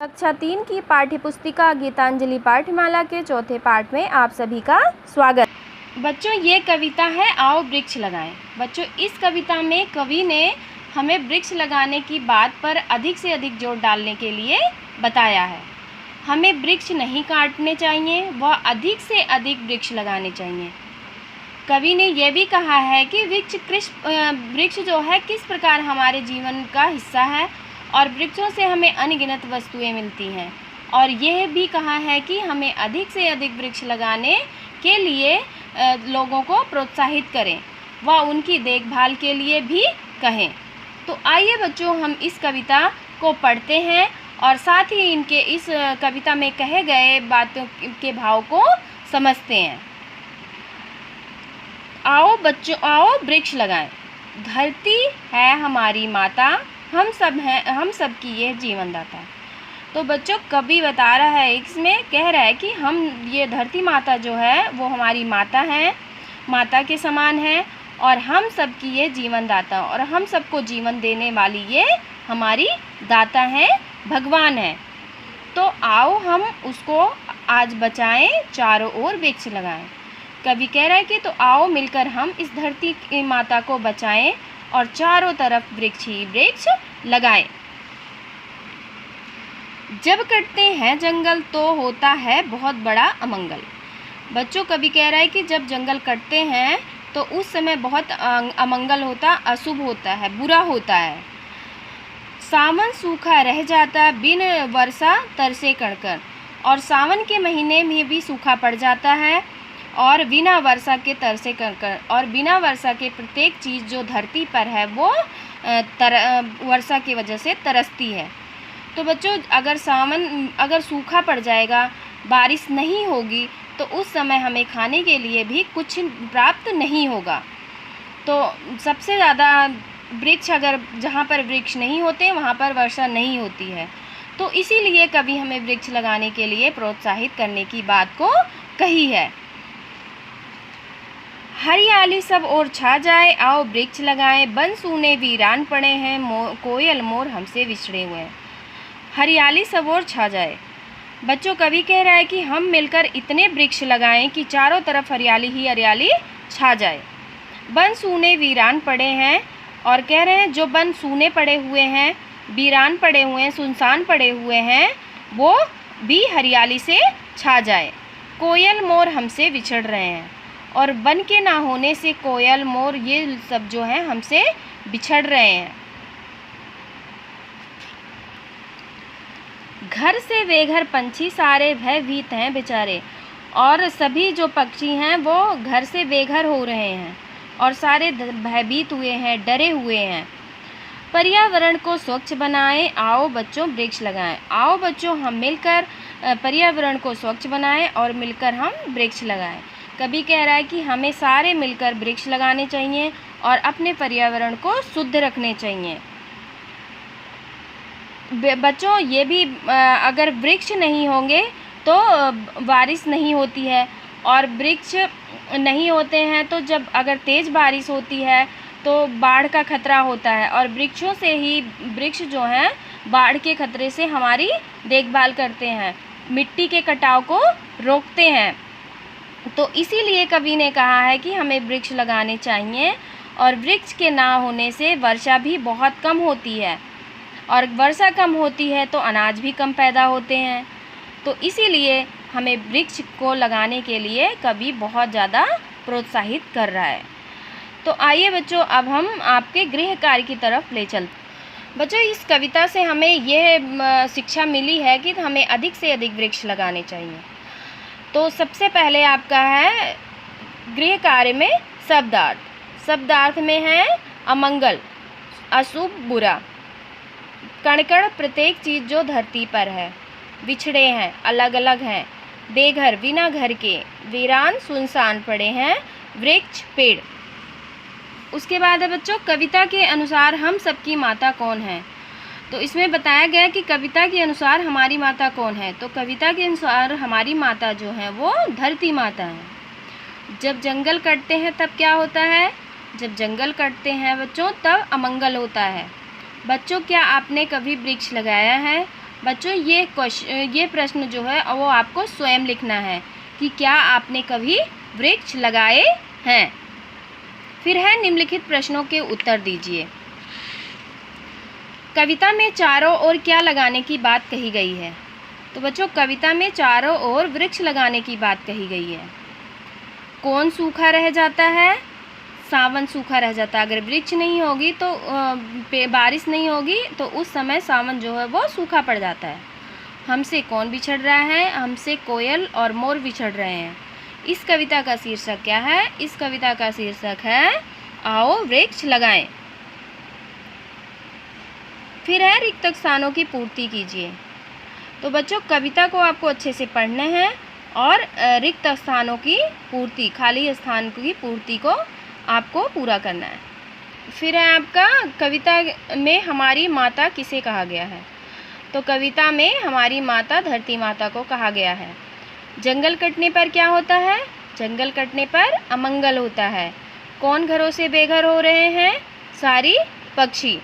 कक्षा 3 की पाठ्यपुस्तिका गीतांजलि पाठमाला के चौथे पाठ में आप सभी का स्वागत। बच्चों, ये कविता है आओ वृक्ष लगाएं। बच्चों, इस कविता में कवि ने हमें वृक्ष लगाने की बात पर अधिक से अधिक जोर डालने के लिए बताया है। हमें वृक्ष नहीं काटने चाहिए, वह अधिक से अधिक वृक्ष लगाने चाहिए। कवि ने यह भी कहा है कि वृक्ष जो है किस प्रकार हमारे जीवन का हिस्सा है और वृक्षों से हमें अनगिनत वस्तुएं मिलती हैं। और यह भी कहा है कि हमें अधिक से अधिक वृक्ष लगाने के लिए लोगों को प्रोत्साहित करें व उनकी देखभाल के लिए भी कहें। तो आइए बच्चों, हम इस कविता को पढ़ते हैं और साथ ही इनके इस कविता में कहे गए बातों के भाव को समझते हैं। आओ बच्चों, आओ वृक्ष लगाएं। धरती है हमारी माता, हम सब की यह जीवनदाता। तो बच्चों, कवि बता रहा है, इसमें कह रहा है कि हम ये धरती माता जो है वो हमारी माता है, माता के समान है और हम सब की ये जीवनदाता और हम सबको जीवन देने वाली ये हमारी दाता है, भगवान है। तो आओ हम उसको आज बचाएं, चारों ओर वृक्ष लगाएं। कवि कह रहा है कि तो आओ मिलकर हम इस धरती की माता को बचाएं और चारों तरफ वृक्ष ही वृक्ष लगाएं। जब कटते हैं जंगल तो होता है बहुत बड़ा अमंगल। बच्चों, कवि कह रहा है कि जब जंगल कटते हैं तो उस समय बहुत अमंगल होता, अशुभ होता है, बुरा होता है। सावन सूखा रह जाता, बिन वर्षा तरसे कणकण। और सावन के महीने में भी सूखा पड़ जाता है और बिना वर्षा के तरसे कणकण। और बिना वर्षा के प्रत्येक चीज़ जो धरती पर है वो वर्षा की वजह से तरसती है। तो बच्चों, अगर सूखा पड़ जाएगा, बारिश नहीं होगी, तो उस समय हमें खाने के लिए भी कुछ प्राप्त नहीं होगा। तो सबसे ज़्यादा वृक्ष, अगर जहाँ पर वृक्ष नहीं होते वहाँ पर वर्षा नहीं होती है। तो इसीलिए कभी हमें वृक्ष लगाने के लिए प्रोत्साहित करने की बात को कही है। हरियाली सब ओर छा जाए, आओ वृक्ष लगाएं। बन सूने वीरान पड़े हैं, कोयल मोर हमसे विछड़े हुए हैं। हरियाली सब ओर छा जाए। बच्चों, कवि कह रहा है कि हम मिलकर इतने वृक्ष लगाएं कि चारों तरफ हरियाली ही हरियाली छा जाए। बन सूने वीरान पड़े हैं, और कह रहे हैं जो बन सूने पड़े हुए हैं, वीरान पड़े हुए हैं, सुनसान पड़े हुए हैं, वो भी हरियाली से छा जाए। कोयल मोर हमसे विछड़ रहे हैं, और वन के ना होने से कोयल मोर ये सब जो है हमसे बिछड़ रहे हैं। घर से बेघर पंछी सारे भयभीत हैं बेचारे। और सभी जो पक्षी हैं वो घर से बेघर हो रहे हैं और सारे भयभीत हुए हैं, डरे हुए हैं। पर्यावरण को स्वच्छ बनाएं, आओ बच्चों वृक्ष लगाएं। आओ बच्चों, हम मिलकर पर्यावरण को स्वच्छ बनाएं और मिलकर हम वृक्ष लगाएं। कवि कह रहा है कि हमें सारे मिलकर वृक्ष लगाने चाहिए और अपने पर्यावरण को शुद्ध रखने चाहिए। बच्चों, ये भी अगर वृक्ष नहीं होंगे तो बारिश नहीं होती है, और वृक्ष नहीं होते हैं तो जब अगर तेज़ बारिश होती है तो बाढ़ का खतरा होता है। और वृक्षों से ही वृक्ष जो हैं बाढ़ के खतरे से हमारी देखभाल करते हैं, मिट्टी के कटाव को रोकते हैं। तो इसीलिए कवि ने कहा है कि हमें वृक्ष लगाने चाहिए। और वृक्ष के ना होने से वर्षा भी बहुत कम होती है, और वर्षा कम होती है तो अनाज भी कम पैदा होते हैं। तो इसीलिए हमें वृक्ष को लगाने के लिए कवि बहुत ज़्यादा प्रोत्साहित कर रहा है। तो आइए बच्चों, अब हम आपके गृह कार्य की तरफ ले चलते। बच्चों, इस कविता से हमें यह शिक्षा मिली है कि हमें अधिक से अधिक वृक्ष लगाने चाहिए। तो सबसे पहले आपका है गृह कार्य में शब्दार्थ। शब्दार्थ में है अमंगल, अशुभ, बुरा। कण-कण प्रत्येक चीज़ जो धरती पर है, बिछड़े हैं, अलग अलग हैं, बेघर बिना घर के, वीरान सुनसान पड़े हैं, वृक्ष पेड़। उसके बाद है बच्चों, कविता के अनुसार हम सबकी माता कौन है। तो इसमें बताया गया कि कविता के अनुसार हमारी माता कौन है। तो कविता के अनुसार हमारी माता जो है वो धरती माता है। जब जंगल कटते हैं तब क्या होता है? जब जंगल कटते हैं बच्चों तब अमंगल होता है। बच्चों, क्या आपने कभी वृक्ष लगाया है? बच्चों ये प्रश्न जो है वो आपको स्वयं लिखना है कि क्या आपने कभी वृक्ष लगाए हैं। फिर है निम्नलिखित प्रश्नों के उत्तर दीजिए। कविता में चारों ओर क्या लगाने की बात कही गई है। तो बच्चों कविता में चारों ओर वृक्ष लगाने की बात कही गई है। कौन सूखा रह जाता है? सावन सूखा रह जाता है। अगर वृक्ष नहीं होगी तो बारिश नहीं होगी तो उस समय सावन जो है वो सूखा पड़ जाता है। हमसे कौन बिछड़ रहा है? हमसे कोयल और मोर बिछड़ रहे हैं। इस कविता का शीर्षक क्या है? इस कविता का शीर्षक है आओ वृक्ष लगाएं। फिर है रिक्त स्थानों की पूर्ति कीजिए। तो बच्चों कविता को आपको अच्छे से पढ़ना है और रिक्त स्थानों की पूर्ति, खाली स्थान की पूर्ति को आपको पूरा करना है। फिर है आपका कविता में हमारी माता किसे कहा गया है। तो कविता में हमारी माता धरती माता को कहा गया है। जंगल कटने पर क्या होता है? जंगल कटने पर अमंगल होता है। कौन घरों से बेघर हो रहे हैं? सारी पक्षी।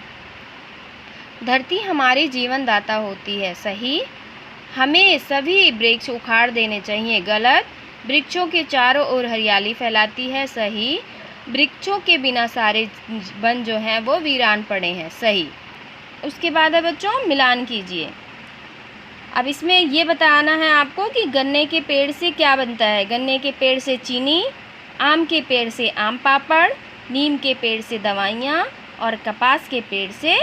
धरती हमारी जीवन दाता होती है। सही। हमें सभी वृक्ष उखाड़ देने चाहिए। गलत। वृक्षों के चारों ओर हरियाली फैलाती है। सही। वृक्षों के बिना सारे वन जो हैं वो वीरान पड़े हैं। सही। उसके बाद है बच्चों मिलान कीजिए। अब इसमें ये बताना है आपको कि गन्ने के पेड़ से क्या बनता है। गन्ने के पेड़ से चीनी, आम के पेड़ से आम पापड़, नीम के पेड़ से दवाइयाँ और कपास के पेड़ से